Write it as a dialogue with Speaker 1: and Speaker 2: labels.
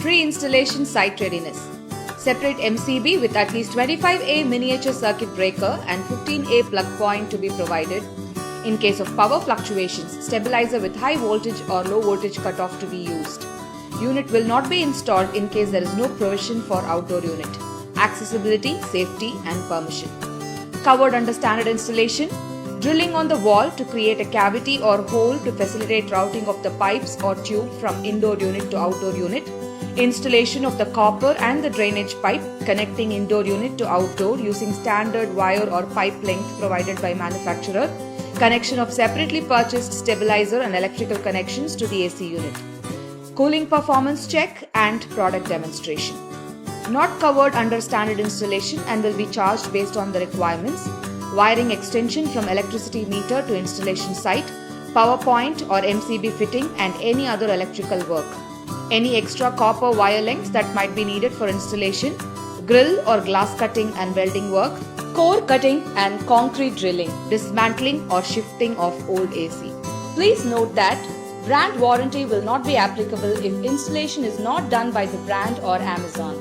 Speaker 1: Pre-installation site readiness. Separate MCB with at least 25A miniature circuit breaker and 15A plug point to be provided. In case of power fluctuations, stabilizer with high voltage or low voltage cutoff to be used. Unit will not be installed in case there is no provision for outdoor unit. Accessibility, safety and permission. Covered under standard installation. Drilling on the wall to create a cavity or hole to facilitate routing of the pipes or tube from indoor unit to outdoor unit. Installation of the copper and the drainage pipe connecting indoor unit to outdoor using standard wire or pipe length provided by manufacturer. Connection of separately purchased stabilizer and electrical connections to the AC unit. Cooling performance check and product demonstration. Not covered under standard installation and will be charged based on the requirements. Wiring extension from electricity meter to installation site, power point or MCB fitting and any other electrical work. Any extra copper wire lengths that might be needed for installation, grill or glass cutting and welding work, core cutting and concrete drilling, dismantling or shifting of old AC. Please note that brand warranty will not be applicable if installation is not done by the brand or Amazon.